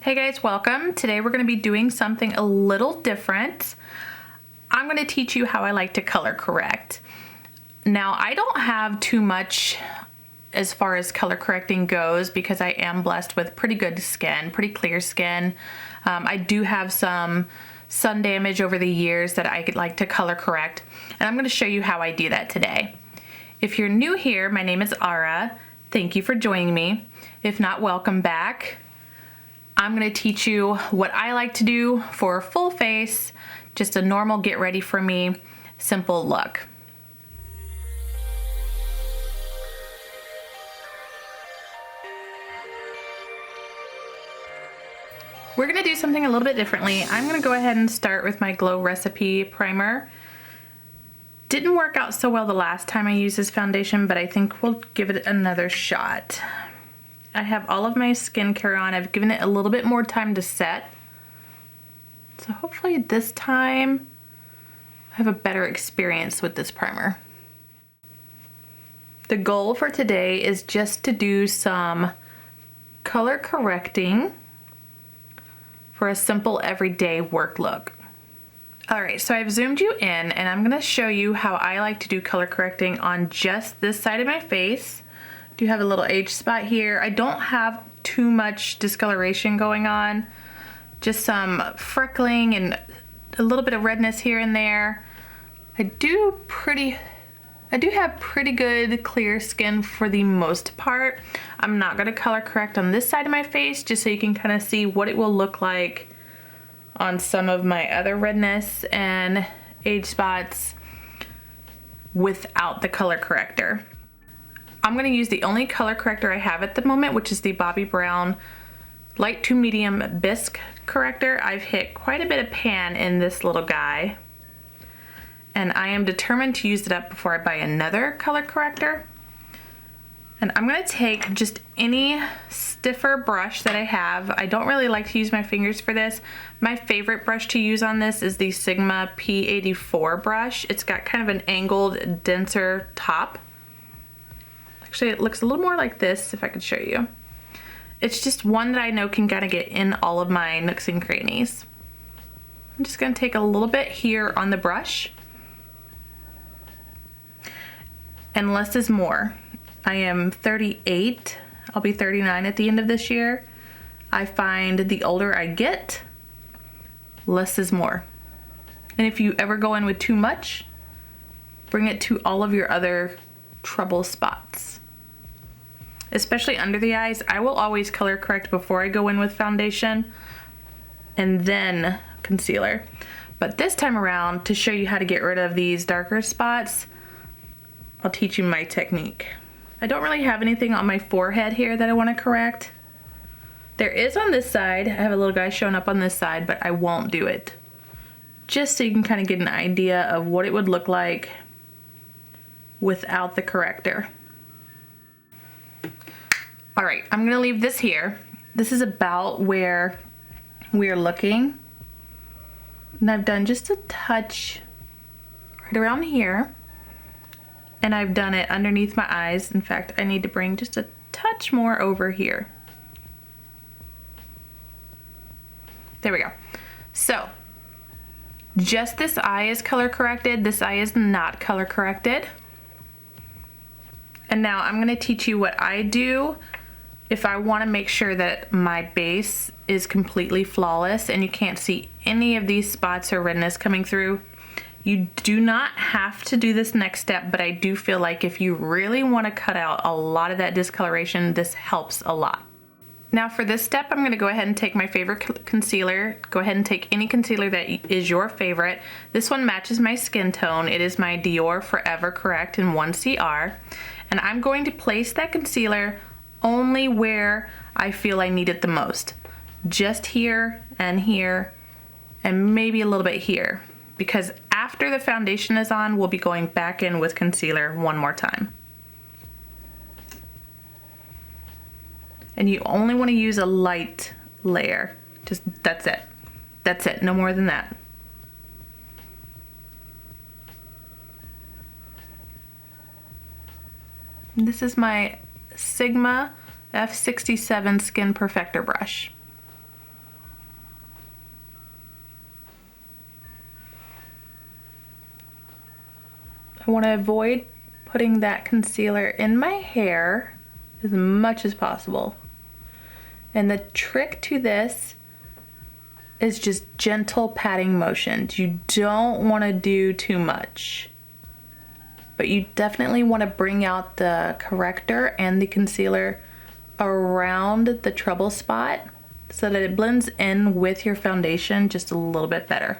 Hey guys, welcome. Today we're going to be doing something a little different. I'm going to teach you how I like to color correct. Now, I don't have too much as far as color correcting goes because I am blessed with pretty good skin, pretty clear skin. I do have some sun damage over the years that I like to color correct, and I'm going to show you how I do that today. If you're new here, my name is Ara. Thank you for joining me. If not, welcome back. I'm going to teach you what I like to do for a full face, just a normal get ready for me, simple look. We're going to do something a little bit differently. I'm going to go ahead and start with my Glow Recipe primer. Didn't work out so well the last time I used this foundation, but I think we'll give it another shot. I have all of my skincare on. I've given it a little bit more time to set. So hopefully this time I have a better experience with this primer. The goal for today is just to do some color correcting for a simple everyday work look. All right, so I've zoomed you in and I'm gonna show you how I like to do color correcting on just this side of my face. Do have a little age spot here. I don't have too much discoloration going on, just some freckling and a little bit of redness here and there. I do have pretty good clear skin for the most part. I'm not gonna color correct on this side of my face just so you can kind of see what it will look like on some of my other redness and age spots without the color corrector. I'm going to use the only color corrector I have at the moment, which is the Bobbi Brown light to medium bisque corrector. I've hit quite a bit of pan in this little guy, and I am determined to use it up before I buy another color corrector. And I'm going to take just any stiffer brush that I have. I don't really like to use my fingers for this. My favorite brush to use on this is the Sigma P84 brush. It's got kind of an angled, denser top. Actually, it looks a little more like this, if I could show you. It's just one that I know can kind of get in all of my nooks and crannies. I'm just going to take a little bit here on the brush. And less is more. I am 38. I'll be 39 at the end of this year. I find the older I get, less is more. And if you ever go in with too much, bring it to all of your other trouble spots. Especially under the eyes. I will always color correct before I go in with foundation and then concealer. But this time around, to show you how to get rid of these darker spots, I'll teach you my technique. I don't really have anything on my forehead here that I want to correct. There is on this side. I have a little guy showing up on this side, but I won't do it. Just so you can kind of get an idea of what it would look like without the corrector. All right, I'm gonna leave this here. This is about where we're looking. And I've done just a touch right around here. And I've done it underneath my eyes. In fact, I need to bring just a touch more over here. There we go. So, just this eye is color corrected. This eye is not color corrected. And now I'm gonna teach you what I do if I wanna make sure that my base is completely flawless and you can't see any of these spots or redness coming through. You do not have to do this next step, but I do feel like if you really wanna cut out a lot of that discoloration, this helps a lot. Now for this step, I'm gonna go ahead and take my favorite concealer. Go ahead and take any concealer that is your favorite. This one matches my skin tone. It is my DIOR Forever Correct in 1CR. And I'm going to place that concealer only where I feel I need it the most. Just here and maybe a little bit here. Because after the foundation is on, we'll be going back in with concealer one more time. And you only want to use a light layer. Just, that's it. That's it, no more than that. This is my Sigma F67 Skin Perfector brush. I want to avoid putting that concealer in my hair as much as possible. And the trick to this is just gentle patting motions. You don't want to do too much, but you definitely want to bring out the corrector and the concealer around the trouble spot so that it blends in with your foundation just a little bit better.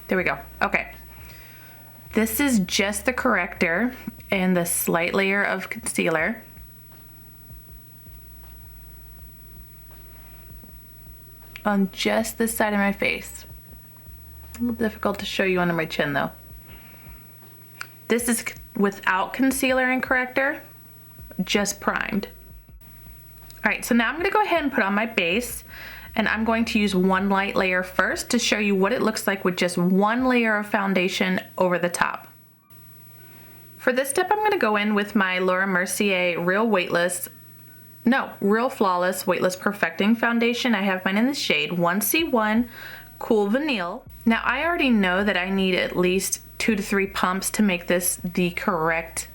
There we go. Okay. This is just the corrector and the slight layer of concealer. On just this side of my face. A little difficult to show you under my chin though. This is without concealer and corrector, just primed. All right, so now I'm gonna go ahead and put on my base, and I'm going to use one light layer first to show you what it looks like with just one layer of foundation over the top. For this step, I'm gonna go in with my Mercier Real Flawless Weightless Perfecting Foundation. I have mine in the shade 1C1 Cool Vanille. Now I already know that I need at least 2 to 3 pumps to make this the correct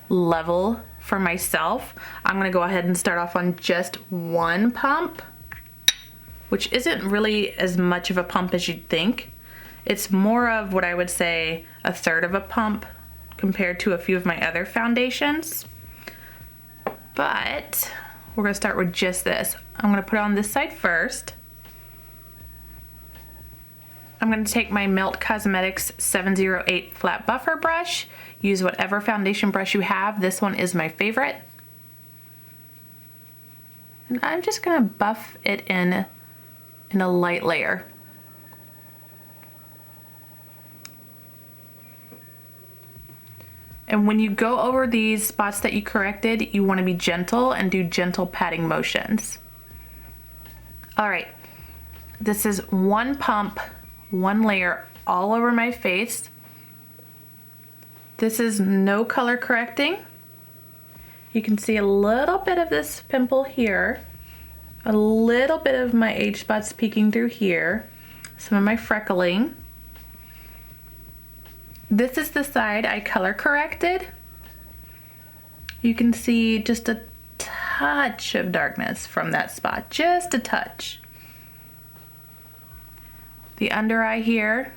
level for myself. I'm gonna go ahead and start off on just one pump, which isn't really as much of a pump as you'd think. It's more of what I would say a third of a pump compared to a few of my other foundations. But we're gonna start with just this. I'm gonna put it on this side first. I'm gonna take my Melt Cosmetics 708 flat buffer brush. Use whatever foundation brush you have. This one is my favorite. And I'm just gonna buff it in a light layer. And when you go over these spots that you corrected, you wanna be gentle and do gentle patting motions. All right, this is one pump, one layer all over my face. This is no color correcting. You can see a little bit of this pimple here, a little bit of my age spots peeking through here, some of my freckling. This is the side I color corrected. You can see just a touch of darkness from that spot, just a touch. The under eye here,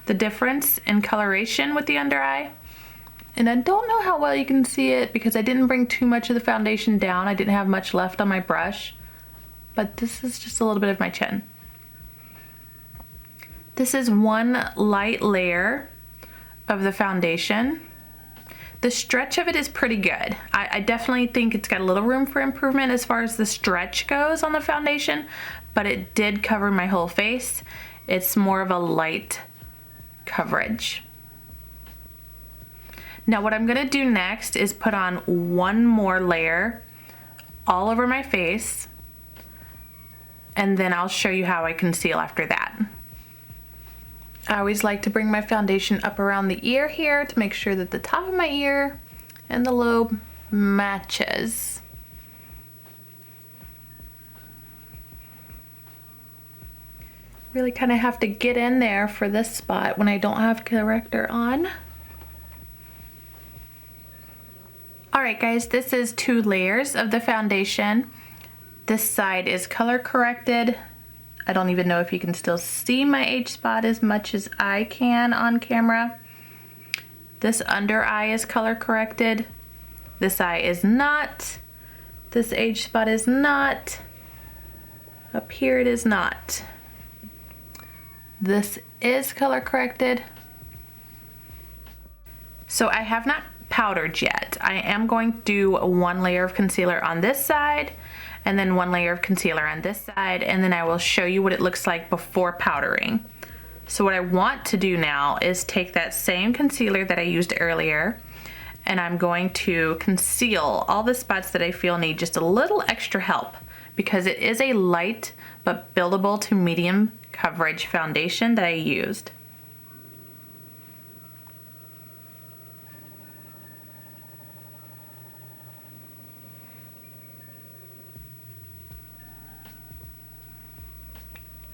the difference in coloration with the under eye. And I don't know how well you can see it because I didn't bring too much of the foundation down. I didn't have much left on my brush, but this is just a little bit of my chin. This is one light layer of the foundation. The stretch of it is pretty good. I definitely think it's got a little room for improvement as far as the stretch goes on the foundation, but it did cover my whole face. It's more of a light coverage. Now what I'm gonna do next is put on one more layer all over my face, and then I'll show you how I conceal after that. I always like to bring my foundation up around the ear here to make sure that the top of my ear and the lobe matches. Really kind of have to get in there for this spot when I don't have corrector on. All right guys, this is 2 layers of the foundation. This side is color corrected. I don't even know if you can still see my age spot as much as I can on camera. This under eye is color corrected. This eye is not. This age spot is not. Up here it is not. This is color corrected. So I have not powdered yet. I am going to do one layer of concealer on this side and then one layer of concealer on this side, and then I will show you what it looks like before powdering. So what I want to do now is take that same concealer that I used earlier, and I'm going to conceal all the spots that I feel need just a little extra help, because it is a light but buildable to medium coverage foundation that I used.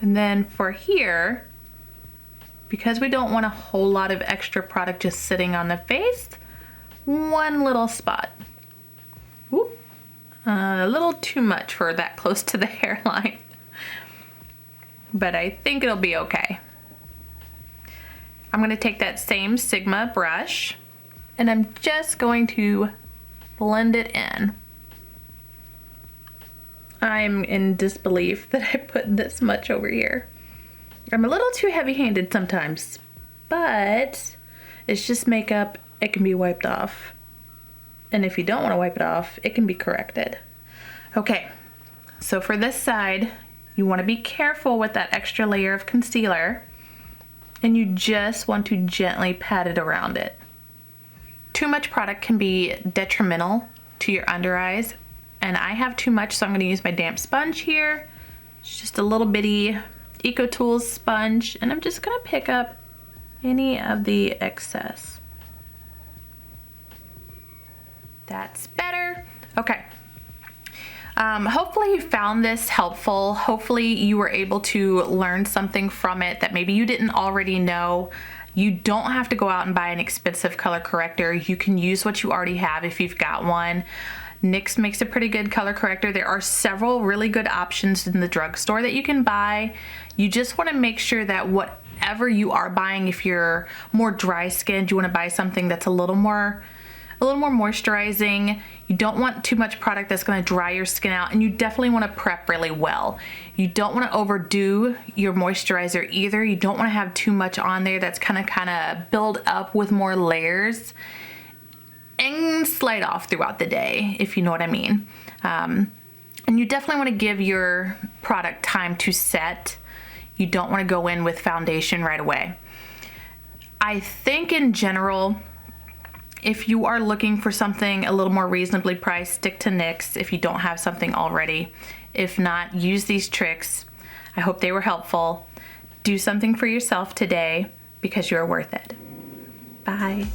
And then for here, because we don't want a whole lot of extra product just sitting on the face, one little spot. Whoop. A little too much for that close to the hairline, but I think it'll be okay. I'm gonna take that same Sigma brush and I'm just going to blend it in. I'm in disbelief that I put this much over here. I'm a little too heavy-handed sometimes, but it's just makeup. It can be wiped off. And if you don't want to wipe it off, it can be corrected. Okay, so for this side, you want to be careful with that extra layer of concealer, and you just want to gently pat it around it. Too much product can be detrimental to your under eyes, and I have too much, so I'm going to use my damp sponge here. It's just a little bitty Eco Tools sponge, and I'm just going to pick up any of the excess. That's better. Okay. Hopefully you found this helpful. Hopefully you were able to learn something from it that maybe you didn't already know. You don't have to go out and buy an expensive color corrector. You can use what you already have if you've got one. NYX makes a pretty good color corrector. There are several really good options in the drugstore that you can buy. You just want to make sure that whatever you are buying, if you're more dry skinned, you want to buy something that's a little more moisturizing. You don't want too much product that's going to dry your skin out, and you definitely want to prep really well. You don't want to overdo your moisturizer either. You don't want to have too much on there that's kind of build up with more layers and slide off throughout the day, if you know what I mean. And you definitely want to give your product time to set. You don't want to go in with foundation right away. I think in general, if you are looking for something a little more reasonably priced, stick to NYX if you don't have something already. If not, use these tricks. I hope they were helpful. Do something for yourself today because you're worth it. Bye.